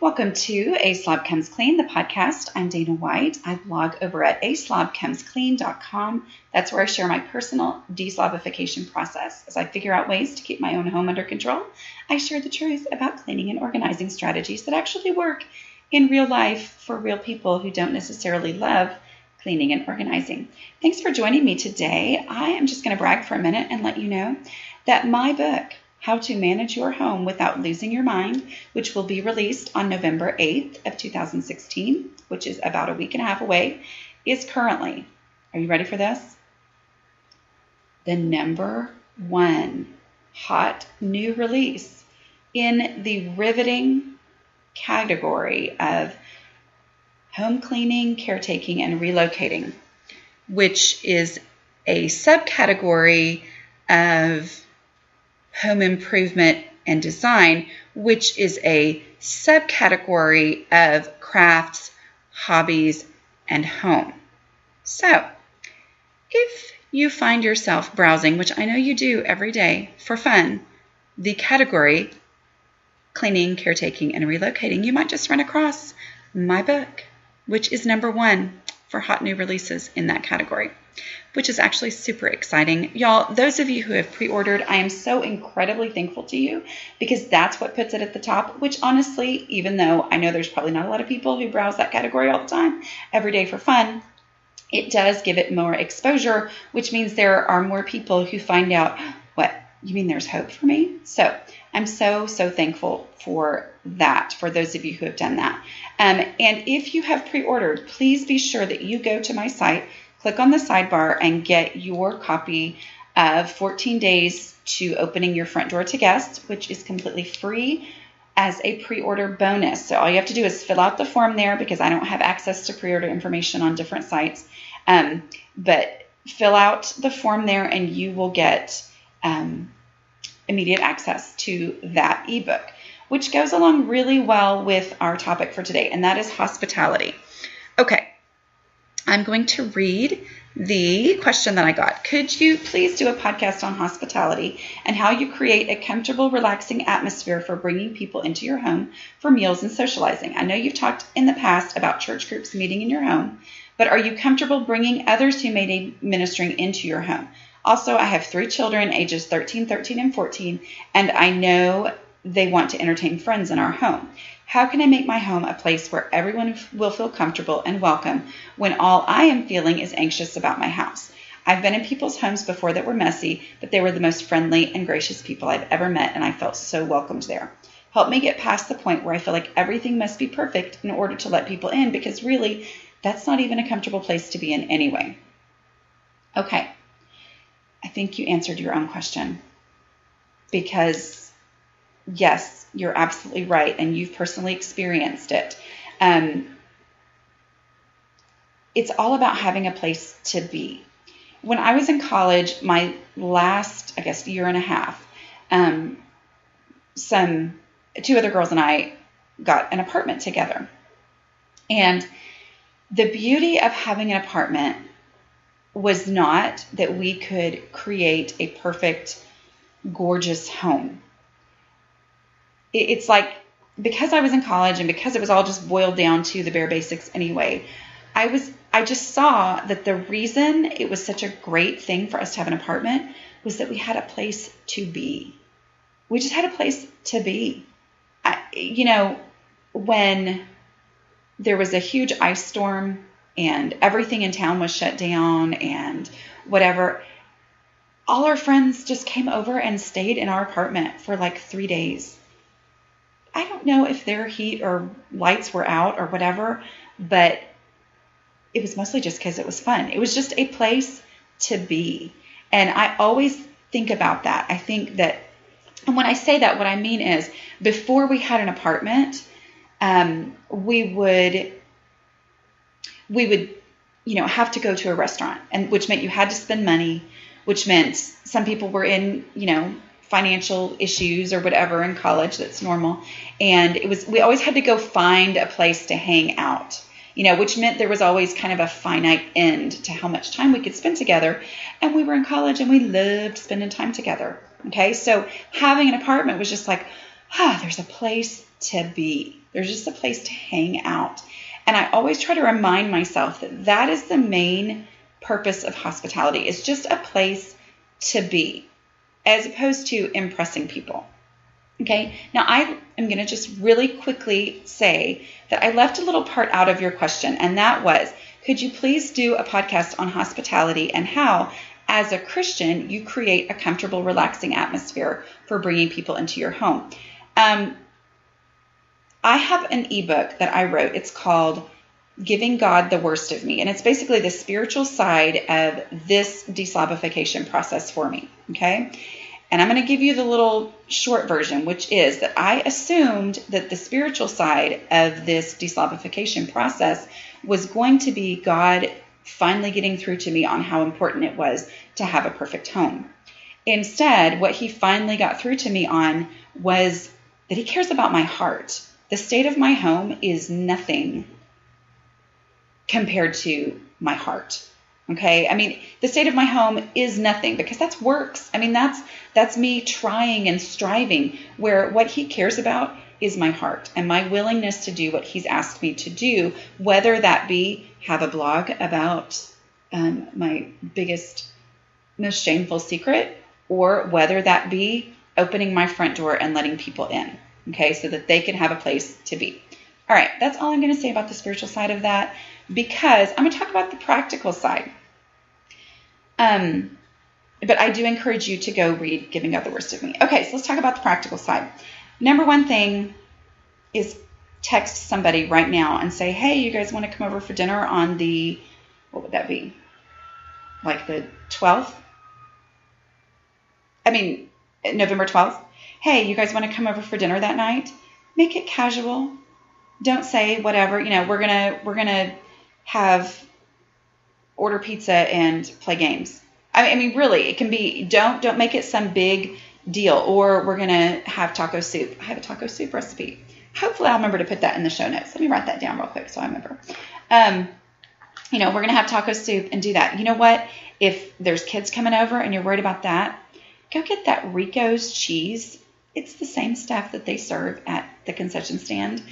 Welcome to A Slob Comes Clean, the podcast. I'm Dana White. I blog over at aslobcomesclean.com. That's where I share my personal deslobification process. As I figure out ways to keep my own home under control, I share the truth about cleaning and organizing strategies that actually work in real life for real people who don't necessarily love cleaning and organizing. Thanks for joining me today. I am just going to brag for a minute and let you know that my book, How to Manage Your Home Without Losing Your Mind, which will be released on November 8th of 2016, which is about a week and a half away, is currently, are you ready for this? The #1 hot new release in the riveting category of home cleaning, caretaking, and relocating, which is a subcategory of home improvement and design, which is a subcategory of crafts, hobbies, and home. So, if you find yourself browsing, which I know you do every day for fun, the category cleaning, caretaking, and relocating, you might just run across my book, which is #1 for hot new releases in that category, which is actually super exciting. Y'all, those of you who have pre-ordered, I am so incredibly thankful to you because that's what puts it at the top, which honestly, even though I know there's probably not a lot of people who browse that category all the time, every day for fun, it does give it more exposure, which means there are more people who find out, what, you mean there's hope for me? So I'm so thankful for that, for those of you who have done that. And if you have pre-ordered, please be sure that you go to my site, click on the sidebar, and get your copy of 14 Days to Opening Your Front Door to Guests, which is completely free as a pre-order bonus. So all you have to do is fill out the form there because I don't have access to pre-order information on different sites. But fill out the form there and you will get immediate access to that ebook, which goes along really well with our topic for today, and that is hospitality. Okay. I'm going to read the question that I got. Could you please do a podcast on hospitality and how you create a comfortable, relaxing atmosphere for bringing people into your home for meals and socializing? I know you've talked in the past about church groups meeting in your home, but are you comfortable bringing others who may need ministering into your home? Also, I have 3 children, ages 13, 13, and 14, and I know they want to entertain friends in our home. How can I make my home a place where everyone will feel comfortable and welcome when all I am feeling is anxious about my house? I've been in people's homes before that were messy, but they were the most friendly and gracious people I've ever met, and I felt so welcomed there. Help me get past the point where I feel like everything must be perfect in order to let people in, because really, that's not even a comfortable place to be in anyway. Okay, I think you answered your own question, because yes, you're absolutely right, and you've personally experienced it. It's all about having a place to be. When I was in college, my last, year and a half, 2 other girls and I got an apartment together. And the beauty of having an apartment was not that we could create a perfect, gorgeous home. It's like, because I was in college and because it was all just boiled down to the bare basics anyway, I just saw that the reason it was such a great thing for us to have an apartment was that we had a place to be. We just had a place to be. When there was a huge ice storm and everything in town was shut down and whatever, all our friends just came over and stayed in our apartment for like 3 days. I don't know if their heat or lights were out or whatever, but it was mostly just because it was fun. It was just a place to be. And I always think about that. I think that, and when I say that, what I mean is before we had an apartment, we would have to go to a restaurant, and which meant you had to spend money, which meant some people were in, financial issues or whatever in college. That's normal. And we always had to go find a place to hang out, which meant there was always kind of a finite end to how much time we could spend together. And we were in college and we loved spending time together. Okay. So having an apartment was just like, there's a place to be. They're just a place to hang out. And I always try to remind myself that that is the main purpose of hospitality. It's just a place to be, as opposed to impressing people. Okay, now I am going to just really quickly say that I left a little part out of your question, and that was, could you please do a podcast on hospitality and how, as a Christian, you create a comfortable, relaxing atmosphere for bringing people into your home? I have an ebook that I wrote. It's called Giving God the Worst of Me, and it's basically the spiritual side of this deslobification process for me, okay? And I'm going to give you the little short version, which is that I assumed that the spiritual side of this deslobification process was going to be God finally getting through to me on how important it was to have a perfect home. Instead, what he finally got through to me on was that he cares about my heart. The state of my home is nothing compared to my heart. Okay. I mean, the state of my home is nothing because that's works. I mean, that's me trying and striving, where what he cares about is my heart and my willingness to do what he's asked me to do, whether that be have a blog about my biggest, most shameful secret, or whether that be opening my front door and letting people in. Okay. So that they can have a place to be. All right. That's all I'm going to say about the spiritual side of that, because I'm going to talk about the practical side. But I do encourage you to go read Giving God the Worst of Me. Okay, so let's talk about the practical side. Number one thing is text somebody right now and say, hey, you guys want to come over for dinner on the, what would that be? Like the 12th? I mean, November 12th. Hey, you guys want to come over for dinner that night? Make it casual. Don't say whatever, we're gonna have order pizza and play games. I mean, really, it can be, don't make it some big deal. Or we're gonna have taco soup. I have a taco soup recipe. Hopefully I'll remember to put that in the show notes. Let me write that down real quick so I remember. We're gonna have taco soup and do that. You know what? If there's kids coming over and you're worried about that, go get that Rico's cheese. It's the same stuff that they serve at the concession stand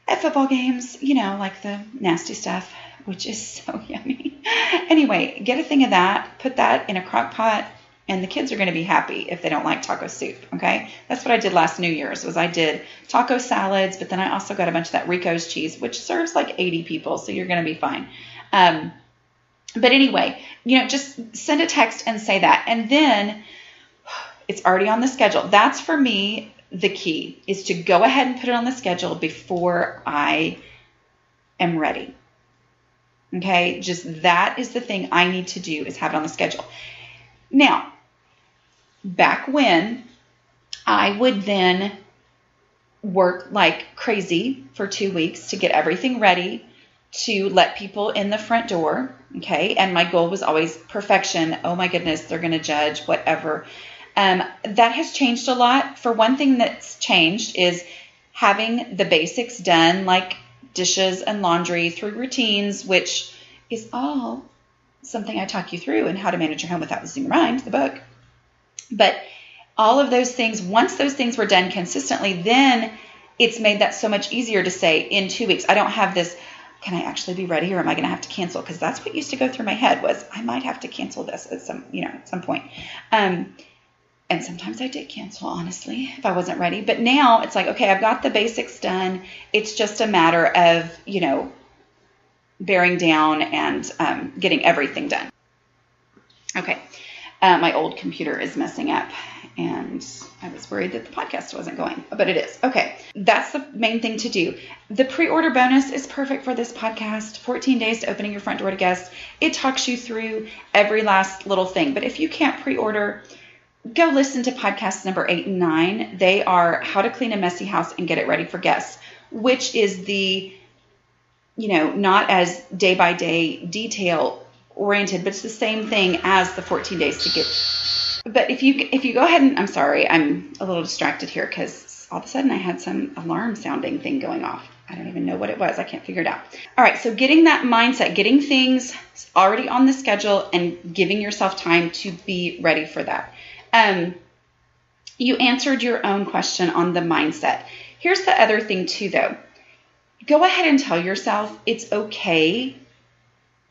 at football games, like the nasty stuff, which is so yummy. Anyway, get a thing of that, put that in a crock pot, and the kids are going to be happy if they don't like taco soup, okay? That's what I did last New Year's, was I did taco salads, but then I also got a bunch of that Rico's cheese, which serves like 80 people, so you're going to be fine. But anyway, just send a text and say that, and then it's already on the schedule. That's, for me, the key, is to go ahead and put it on the schedule before I am ready. Okay, just that is the thing I need to do, is have it on the schedule. Now, back when, I would then work like crazy for 2 weeks to get everything ready to let people in the front door. Okay, and my goal was always perfection. Oh my goodness, they're going to judge, whatever. That has changed a lot. For one thing that's changed is having the basics done, like dishes and laundry, through routines, which is all something I talk you through in How to Manage Your Home Without Losing Your Mind, the book. But all of those things, once those things were done consistently, then it's made that so much easier to say in 2 weeks, I don't have this, can I actually be ready, or am I going to have to cancel? Because that's what used to go through my head, was I might have to cancel this at some point. And sometimes I did cancel, honestly, if I wasn't ready. But now it's like, okay, I've got the basics done. It's just a matter of, bearing down and getting everything done. Okay. My old computer is messing up, and I was worried that the podcast wasn't going, but it is. Okay. That's the main thing to do. The pre-order bonus is perfect for this podcast. 14 days to opening your front door to guests. It talks you through every last little thing. But if you can't pre-order, go listen to podcasts number 8 and 9. They are How to Clean a Messy House and Get It Ready for Guests, which is the, not as day by day detail oriented, but it's the same thing as the 14 days to get. But if you go ahead and, I'm sorry, I'm a little distracted here because all of a sudden I had some alarm sounding thing going off. I don't even know what it was. I can't figure it out. All right. So getting that mindset, getting things already on the schedule, and giving yourself time to be ready for that. You answered your own question on the mindset. Here's the other thing too, though. Go ahead and tell yourself it's okay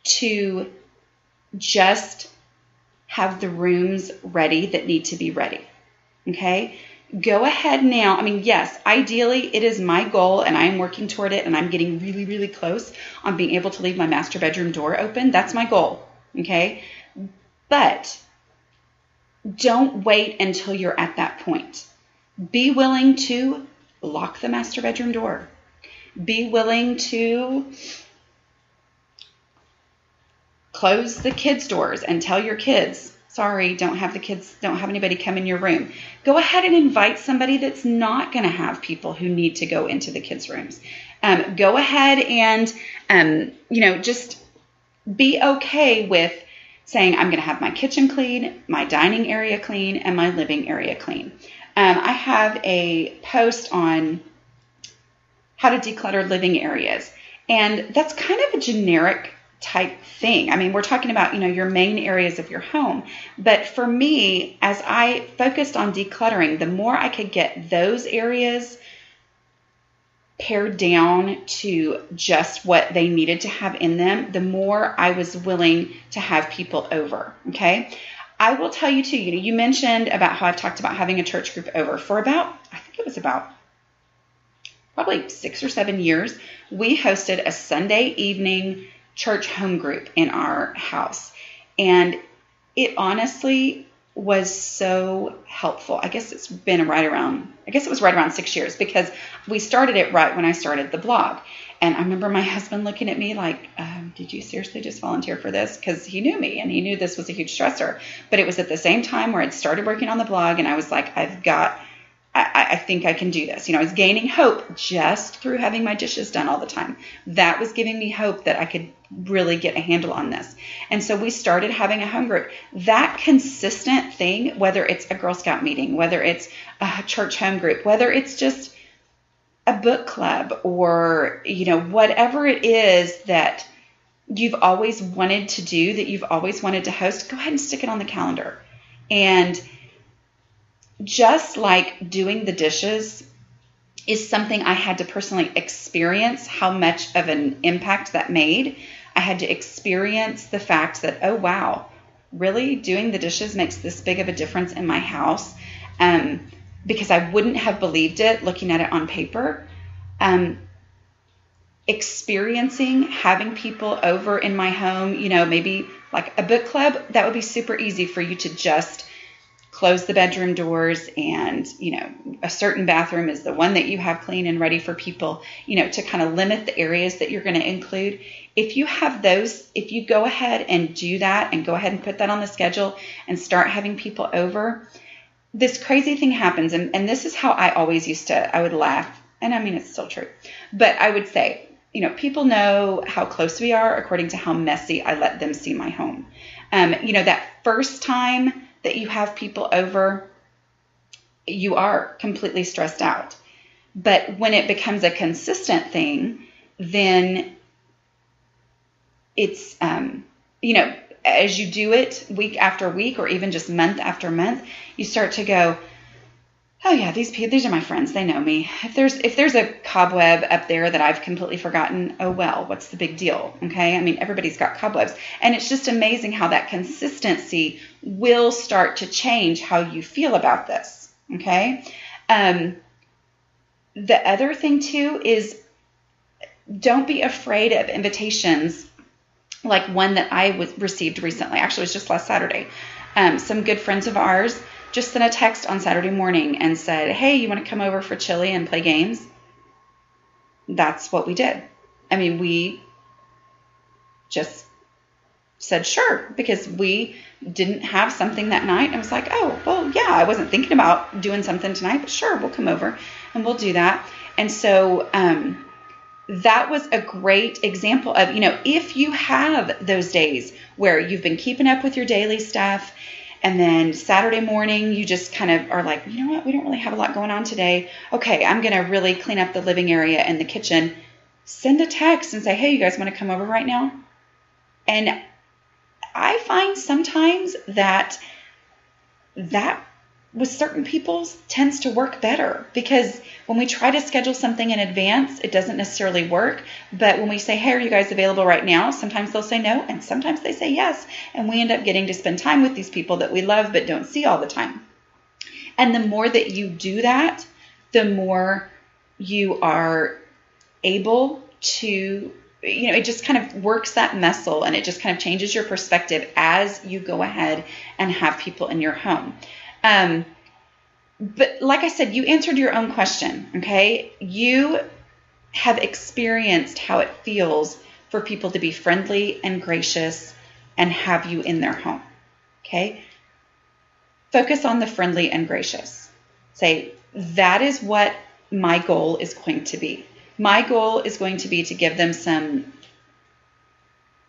to just have the rooms ready that need to be ready. Okay? Go ahead now. I mean, yes, ideally it is my goal and I am working toward it and I'm getting really, really close on being able to leave my master bedroom door open. That's my goal. Okay? But don't wait until you're at that point. Be willing to lock the master bedroom door. Be willing to close the kids' doors and tell your kids, sorry, don't have anybody come in your room. Go ahead and invite somebody that's not going to have people who need to go into the kids' rooms. Go ahead and, just be okay with saying, I'm going to have my kitchen clean, my dining area clean, and my living area clean. I have a post on how to declutter living areas, and that's kind of a generic type thing. I mean, we're talking about, your main areas of your home. But for me, as I focused on decluttering, the more I could get those areas pared down to just what they needed to have in them, the more I was willing to have people over. Okay. I will tell you too, you mentioned about how I've talked about having a church group over for about probably 6 or 7 years. We hosted a Sunday evening church home group in our house. And it honestly was so helpful. I guess it was right around 6 years, because we started it right when I started the blog. And I remember my husband looking at me like, did you seriously just volunteer for this? Because he knew me and he knew this was a huge stressor. But it was at the same time where I'd started working on the blog and I was like, I think I can do this. I was gaining hope just through having my dishes done all the time. That was giving me hope that I could really get a handle on this. And so we started having a home group. That consistent thing, whether it's a Girl Scout meeting, whether it's a church home group, whether it's just a book club or, whatever it is that you've always wanted to do, that you've always wanted to host, go ahead and stick it on the calendar. And just like doing the dishes is something I had to personally experience how much of an impact that made. I had to experience the fact that, oh, wow, really doing the dishes makes this big of a difference in my house, because I wouldn't have believed it looking at it on paper. Experiencing having people over in my home, maybe like a book club, that would be super easy for you to just close the bedroom doors and, a certain bathroom is the one that you have clean and ready for people, to kind of limit the areas that you're going to include. If you have those, if you go ahead and do that and go ahead and put that on the schedule and start having people over, this crazy thing happens. And this is how I always I would laugh. And I mean, it's still true, but I would say, people know how close we are according to how messy I let them see my home. That first time that you have people over, you are completely stressed out. But when it becomes a consistent thing, then it's, as you do it week after week or even just month after month, you start to go, oh yeah, these are my friends. They know me. If there's a cobweb up there that I've completely forgotten, oh well, what's the big deal? Okay. I mean, everybody's got cobwebs, and it's just amazing how that consistency will start to change how you feel about this. Okay. The other thing too is don't be afraid of invitations like one that I received recently. Actually, it was just last Saturday. Some good friends of ours just sent a text on Saturday morning and said, hey, you want to come over for chili and play games? That's what we did. I mean, we just said sure, because we didn't have something that night. And I was like, oh, well, yeah, I wasn't thinking about doing something tonight, but sure, we'll come over and we'll do that. And so that was a great example of, if you have those days where you've been keeping up with your daily stuff, and then Saturday morning, you just kind of are like, you know what? We don't really have a lot going on today. Okay, I'm going to really clean up the living area and the kitchen. Send a text and say, hey, you guys want to come over right now? And I find sometimes that with certain people tends to work better, because when we try to schedule something in advance, it doesn't necessarily work. But when we say, hey, are you guys available right now? Sometimes they'll say no, and sometimes they say yes. And we end up getting to spend time with these people that we love but don't see all the time. And the more that you do that, the more you are able to, it just kind of works that muscle, and it just kind of changes your perspective as you go ahead and have people in your home. But like I said, you answered your own question, okay? You have experienced how it feels for people to be friendly and gracious and have you in their home, okay? Focus on the friendly and gracious. Say, that is what my goal is going to be. My goal is going to be to give them some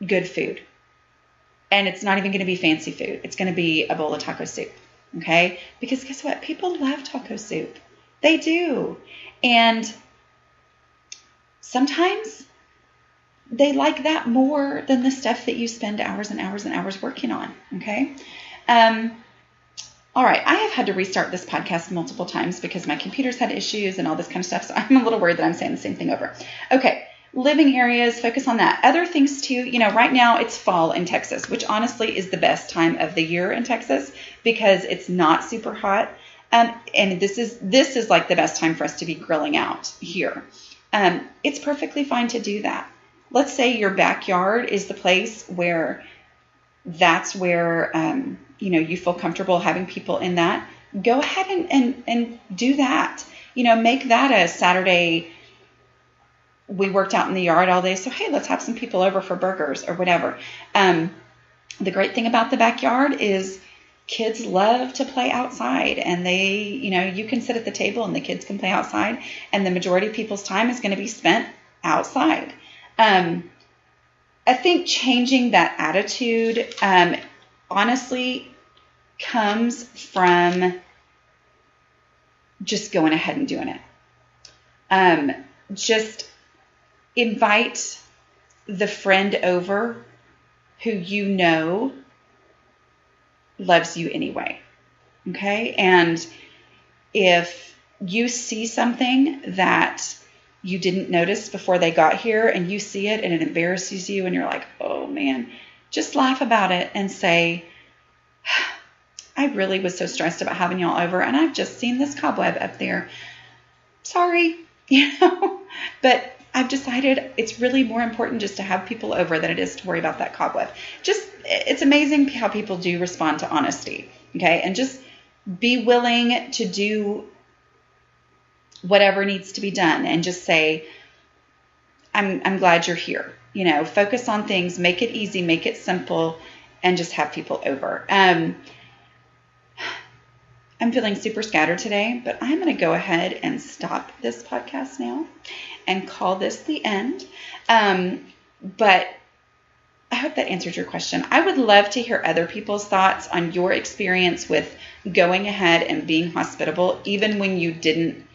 good food. And it's not even going to be fancy food. It's going to be a bowl of taco soup. Okay? Because guess what? People love taco soup. They do. And sometimes they like that more than the stuff that you spend hours and hours and hours working on. Okay? All right. I have had to restart this podcast multiple times because my computer's had issues and all this kind of stuff. So I'm a little worried that I'm saying the same thing over. Okay. Living areas, focus on that. Other things too, right now it's fall in Texas, which honestly is the best time of the year in Texas because it's not super hot. And this is like the best time for us to be grilling out here. It's perfectly fine to do that. Let's say your backyard is the place where that's where, you feel comfortable having people in that. Go ahead and do that. Make that a Saturday. We worked out in the yard all day, so hey, let's have some people over for burgers or whatever. The great thing about the backyard is kids love to play outside, and they, you can sit at the table and the kids can play outside, and the majority of people's time is going to be spent outside. I think changing that attitude, honestly, comes from just going ahead and doing it. Just invite the friend over who loves you anyway. Okay? And if you see something that you didn't notice before they got here and you see it and it embarrasses you and you're like, oh man, just laugh about it and say, I really was so stressed about having y'all over and I've just seen this cobweb up there. Sorry, but I've decided it's really more important just to have people over than it is to worry about that cobweb. It's amazing how people do respond to honesty. Okay. And just be willing to do whatever needs to be done and just say, I'm glad you're here. Focus on things, make it easy, make it simple, and just have people over. I'm feeling super scattered today, but I'm going to go ahead and stop this podcast now and call this the end. But I hope that answered your question. I would love to hear other people's thoughts on your experience with going ahead and being hospitable, even when you didn't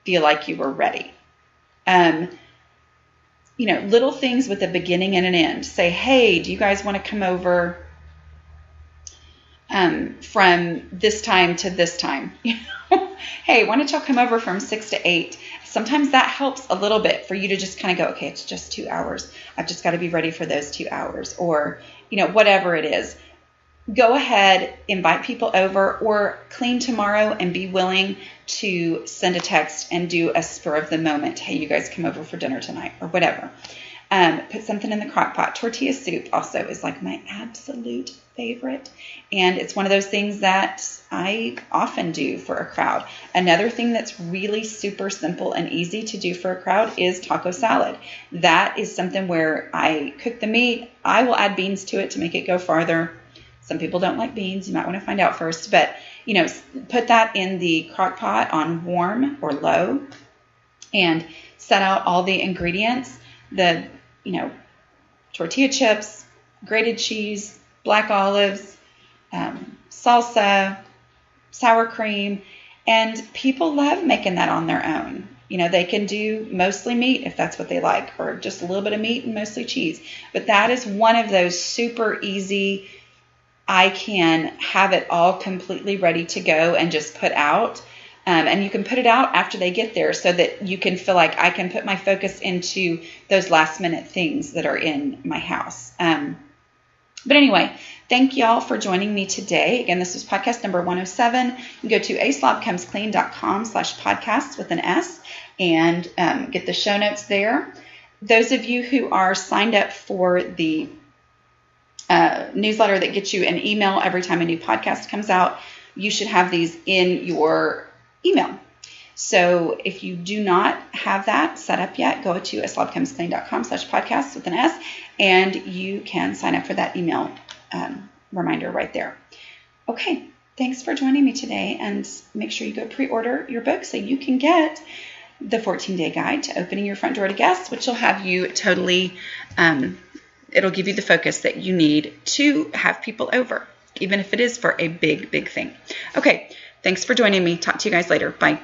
feel like you were ready. Little things with a beginning and an end. Say, hey, do you guys want to come over from this time to this time? Hey, why don't y'all come over from 6 to 8? Sometimes that helps a little bit for you to just kind of go, okay, it's just 2 hours. I've just got to be ready for those 2 hours, or, whatever it is. Go ahead, invite people over, or clean tomorrow and be willing to send a text and do a spur of the moment. Hey, you guys come over for dinner tonight, or whatever. Put something in the crock pot. Tortilla soup also is like my absolute favorite. And it's one of those things that I often do for a crowd. Another thing that's really super simple and easy to do for a crowd is taco salad. That is something where I cook the meat. I will add beans to it to make it go farther. Some people don't like beans. You might want to find out first. But, put that in the crock pot on warm or low and set out all the ingredients. The tortilla chips, grated cheese, black olives, salsa, sour cream, and people love making that on their own. They can do mostly meat if that's what they like, or just a little bit of meat and mostly cheese. But that is one of those super easy I can have it all completely ready to go and just put out. And you can put it out after they get there so that you can feel like I can put my focus into those last minute things that are in my house. But anyway, thank y'all for joining me today. Again, this is podcast number 107. You can go to aslobcomesclean.com/podcasts with an S and get the show notes there. Those of you who are signed up for the newsletter that gets you an email every time a new podcast comes out, you should have these in your email. So if you do not have that set up yet, go to aslobcomesclean.com/podcasts with an S, and you can sign up for that email reminder right there. Okay, thanks for joining me today, and make sure you go pre-order your book so you can get the 14-day guide to opening your front door to guests, which will have you totally, it'll give you the focus that you need to have people over, even if it is for a big, big thing. Okay, thanks for joining me. Talk to you guys later. Bye.